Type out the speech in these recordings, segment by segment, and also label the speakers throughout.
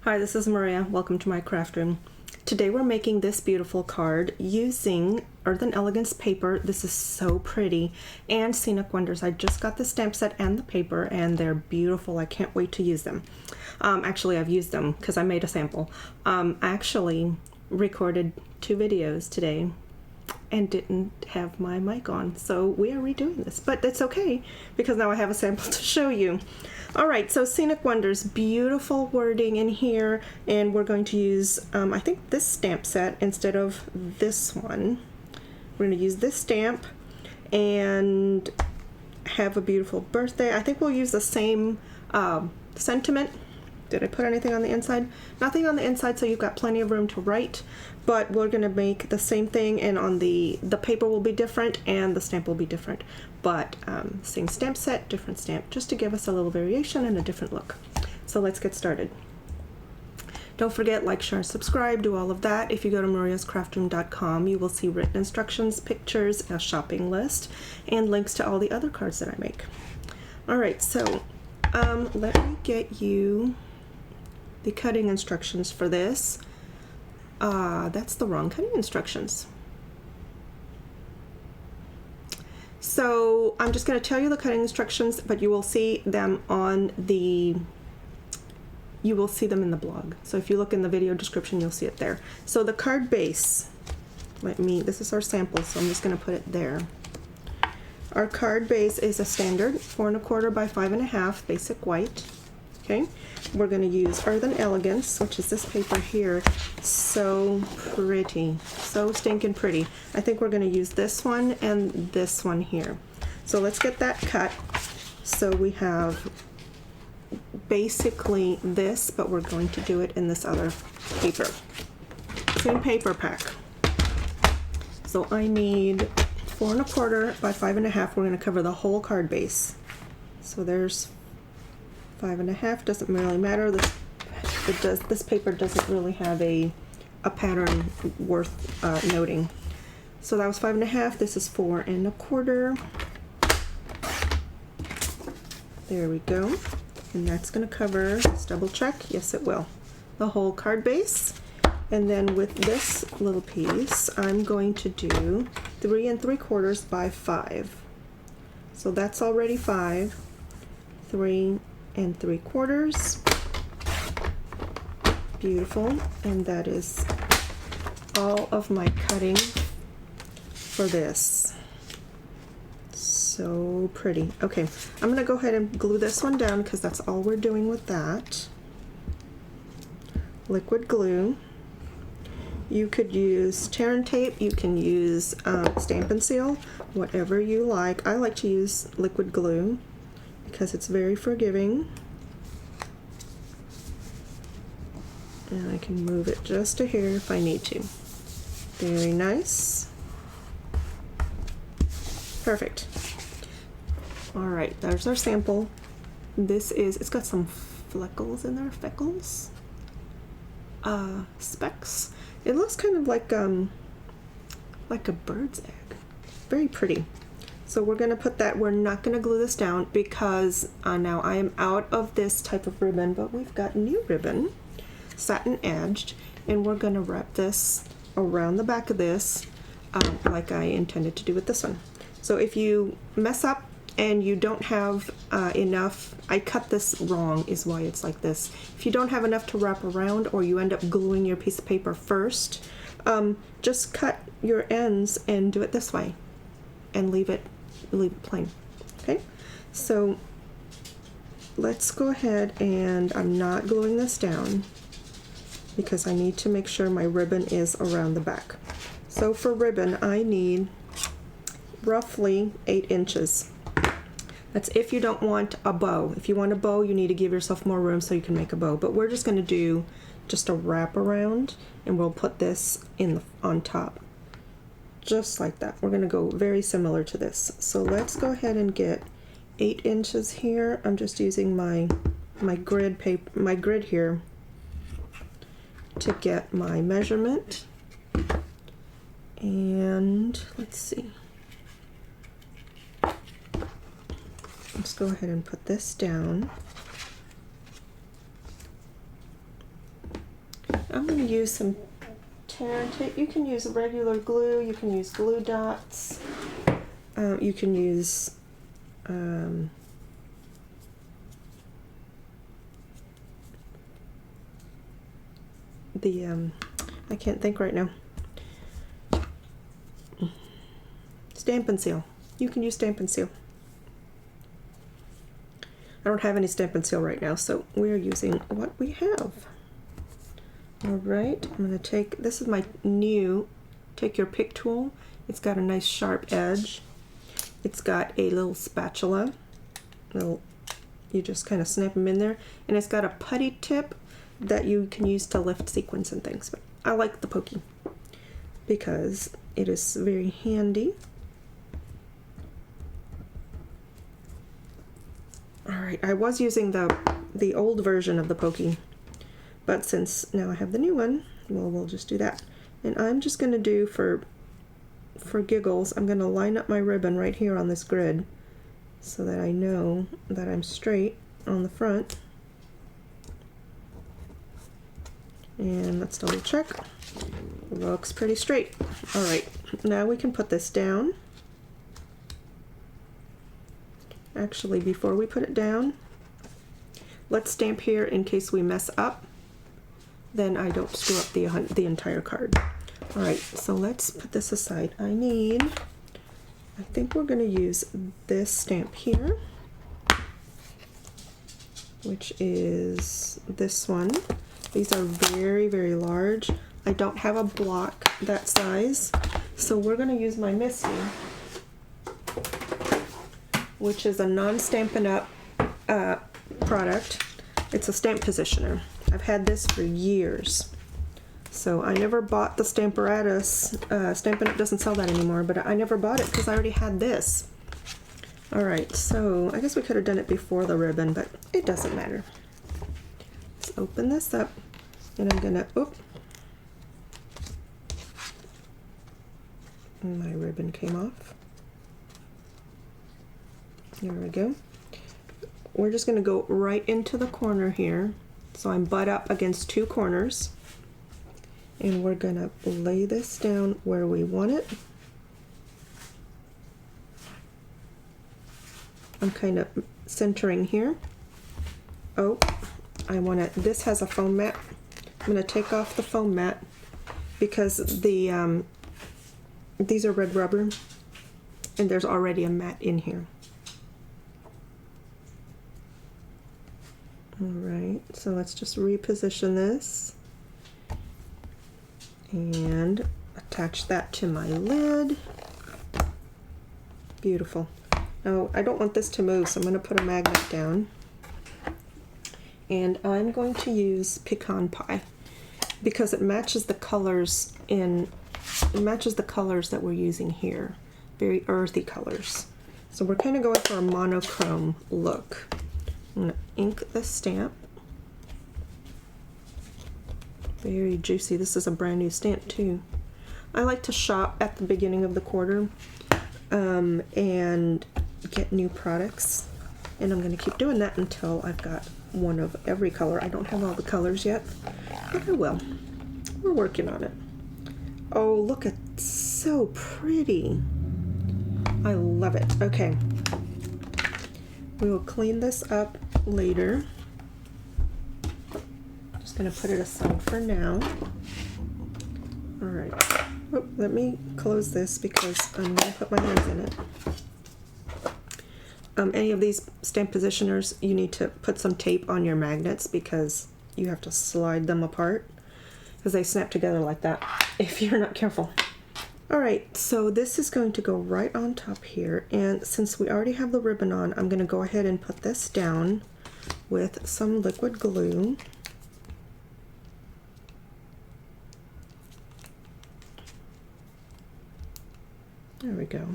Speaker 1: Hi, this is Maria. Welcome to my craft room. Today we're making this beautiful card using Earthen Elegance paper. This is so pretty. And Scenic Wonders. I just got the stamp set and the paper and they're beautiful. I can't wait to use them. Actually, I've used them because I made a sample. I actually recorded 2 videos today and didn't have my mic on, so we are redoing this, but that's okay because now I have a sample to show you. All right, so Scenic Wonders, beautiful wording in here, and we're going to use I think this stamp set instead of this one. We're going to use this stamp and have a beautiful birthday. I think we'll use the same sentiment. Did I put anything on the inside? Nothing on the inside, so you've got plenty of room to write, but we're gonna make the same thing, and on the paper will be different and the stamp will be different, but same stamp set, different stamp, just to give us a little variation and a different look. So let's get started. Don't forget, like, share, subscribe, do all of that. If you go to mariascraftroom.com, you will see written instructions, pictures, a shopping list, and links to all the other cards that I make. All right, so let me get you the cutting instructions for this. That's the wrong cutting instructions. So I'm just going to tell you the cutting instructions, but you will see them in the blog. So if you look in the video description, you'll see it there. So the card base, this is our sample, so I'm just going to put it there. Our card base is a standard 4 1/4 by 5 1/2 basic white. Okay, we're going to use Earthen Elegance, which is this paper here. So pretty, so stinking pretty. I think we're going to use this one and this one here. So let's get that cut. So we have basically this, but we're going to do it in this other paper. Same paper pack. So I need 4 1/4 by 5 1/2. We're going to cover the whole card base. So there's 5 1/2. Doesn't really matter. This paper doesn't really have a pattern worth noting. So that was 5 1/2. This is 4 1/4. There we go. And that's going to cover, let's double check, yes it will, the whole card base. And then with this little piece, I'm going to do 3 3/4 by 5. So that's already 5. 3 3/4. Beautiful. And that is all of my cutting for this. So pretty. Okay, I'm going to go ahead and glue this one down because that's all we're doing with that. Liquid glue. You could use tear and tape, you can use Stampin' Seal, whatever you like. I like to use liquid glue because it's very forgiving. And I can move it just a hair if I need to. Very nice. Perfect. Alright, there's our sample. It's got some freckles in there, specks. It looks kind of like a bird's egg. Very pretty. So we're going to put that, we're not going to glue this down because now I am out of this type of ribbon, but we've got new ribbon, satin edged, and we're going to wrap this around the back of this like I intended to do with this one. So if you mess up and you don't have enough, I cut this wrong is why it's like this. If you don't have enough to wrap around or you end up gluing your piece of paper first, just cut your ends and do it this way and leave it plain. Okay, so let's go ahead, and I'm not gluing this down because I need to make sure my ribbon is around the back. So for ribbon I need roughly 8 inches. That's if you don't want a bow. If you want a bow, you need to give yourself more room so you can make a bow. But we're just going to do just a wrap around, and we'll put this on top. Just like that. We're going to go very similar to this. So let's go ahead and get 8 inches here. I'm just using my grid here to get my measurement. And let's see. Let's go ahead and put this down. I'm going to use some tear tape. You can use regular glue, you can use glue dots, you can use I can't think right now. Stampin' Seal. You can use Stampin' Seal. I don't have any Stampin' Seal right now, so we're using what we have. Alright, I'm going to take, this is my new, take your pick tool. It's got a nice sharp edge. It's got a little spatula. You just kind of snap them in there. And it's got a putty tip that you can use to lift sequins and things. But I like the pokey because it is very handy. Alright, I was using the old version of the pokey, but since now I have the new one, well, we'll just do that. And I'm just going to do, for giggles, I'm going to line up my ribbon right here on this grid so that I know that I'm straight on the front. And let's double check. Looks pretty straight. Alright, now we can put this down. Actually, before we put it down, let's stamp here in case we mess up. Then I don't screw up the entire card. Alright, so let's put this aside. I think we're going to use this stamp here, which is this one. These are very, very large. I don't have a block that size, so we're going to use my Misty, which is a non-Stampin'Up product. It's a stamp positioner. I've had this for years. So I never bought the Stamparatus. Stampin' Up doesn't sell that anymore, but I never bought it because I already had this. Alright, so I guess we could have done it before the ribbon, but it doesn't matter. Let's open this up, and I'm gonna, my ribbon came off. There we go. We're just going to go right into the corner here. So I'm butt up against two corners. And we're going to lay this down where we want it. I'm kind of centering here. Oh, I want to, this has a foam mat. I'm going to take off the foam mat because these are red rubber and there's already a mat in here. Alright, so let's just reposition this and attach that to my lid. Beautiful. Now I don't want this to move, so I'm going to put a magnet down. And I'm going to use Pecan Pie because it matches the colors that we're using here. Very earthy colors. So we're kind of going for a monochrome look. I'm going to ink the stamp. Very juicy. This is a brand new stamp too. I like to shop at the beginning of the quarter and get new products. And I'm going to keep doing that until I've got one of every color. I don't have all the colors yet, but I will. We're working on it. Oh, look, it's so pretty. I love it. Okay. We will clean this up later. Just going to put it aside for now. Alright. Oh, let me close this because I'm going to put my hands in it. Any of these stamp positioners, you need to put some tape on your magnets because you have to slide them apart because they snap together like that if you're not careful. Alright, so this is going to go right on top here, and since we already have the ribbon on, I'm going to go ahead and put this down with some liquid glue. There we go.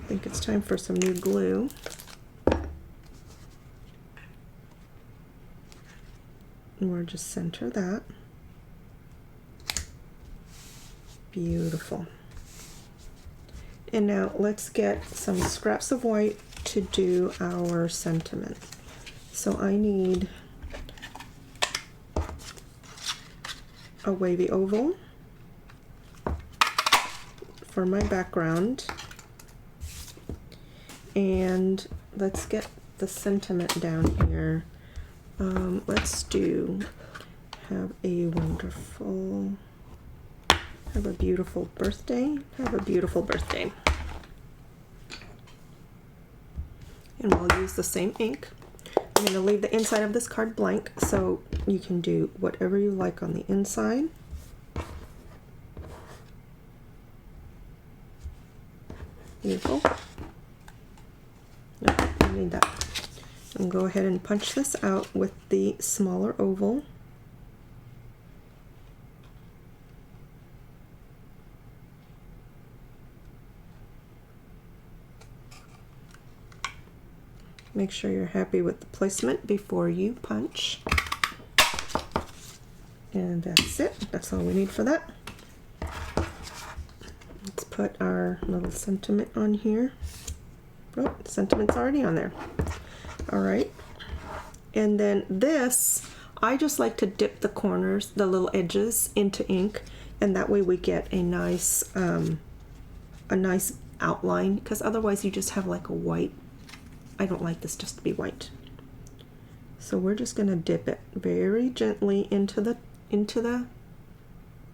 Speaker 1: I think it's time for some new glue. And we'll just center that. Beautiful. And now let's get some scraps of white to do our sentiment. So I need a wavy oval for my background. And let's get the sentiment down here. Let's do have a beautiful birthday. Have a beautiful birthday. And we'll use the same ink. I'm going to leave the inside of this card blank so you can do whatever you like on the inside. Beautiful. No, I need that. And go ahead and punch this out with the smaller oval. Make sure you're happy with the placement before you punch. And that's it. That's all we need for that. Let's put our little sentiment on here. Oh, the sentiment's already on there. All right. And then this, I just like to dip the corners, the little edges, into ink, and that way we get a nice outline, because otherwise you just have like a white. I don't like this just to be white. So we're just going to dip it very gently into the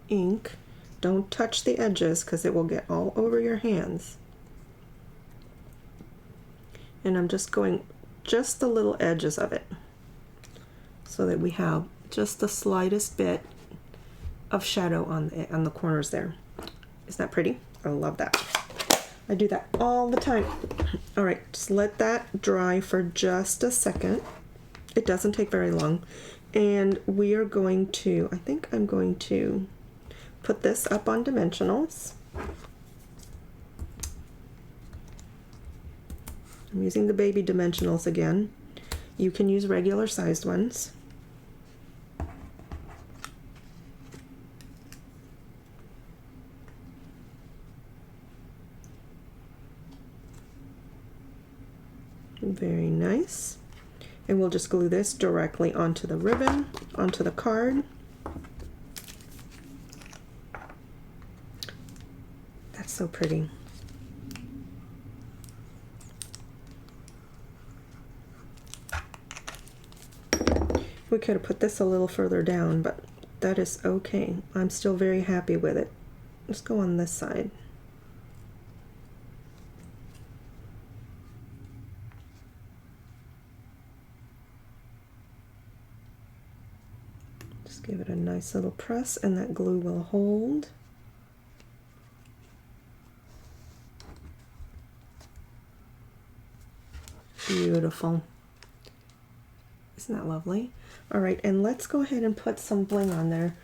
Speaker 1: ink. Don't touch the edges because it will get all over your hands. And I'm just going just the little edges of it so that we have just the slightest bit of shadow on the corners there. Isn't that pretty? I love that. I do that all the time. All right, just let that dry for just a second. It doesn't take very long. And we are going to, I think I'm going to put this up on dimensionals. I'm using the baby dimensionals again. You can use regular sized ones. Very nice. And we'll just glue this directly onto the ribbon, onto the card. That's so pretty. We could have put this a little further down, but that is okay. I'm still very happy with it. Let's go on this side. Just give it a nice little press and that glue will hold. Beautiful. Isn't that lovely? All right, and let's go ahead and put some bling on there.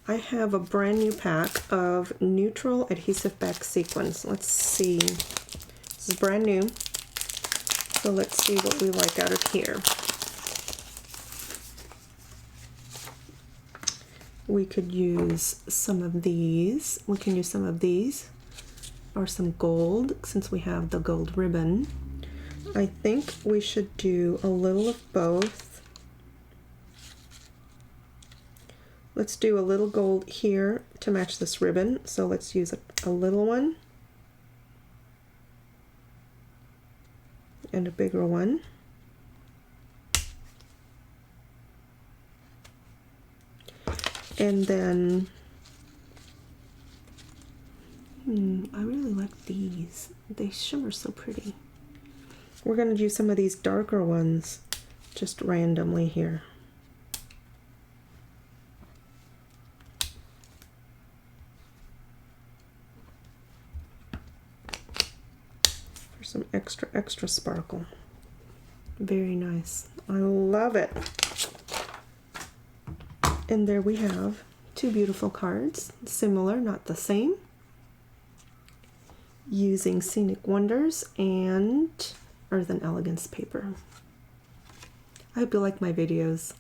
Speaker 1: I have a brand new pack of neutral adhesive back sequins. Let's see. This is brand new. So let's see what we like out of here. We could use some of these. We can use some of these or some gold since we have the gold ribbon. I think we should do a little of both. Let's do a little gold here to match this ribbon. So let's use a little one and a bigger one. And then, I really like these. They shimmer so pretty. We're going to do some of these darker ones just randomly here. For some extra sparkle. Very nice. I love it. And there we have two beautiful cards, similar, not the same, using Scenic Wonders and Earthen Elegance paper. I hope you like my videos.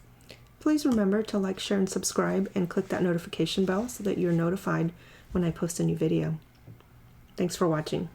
Speaker 1: Please remember to like, share, and subscribe, and click that notification bell so that you're notified when I post a new video. Thanks for watching.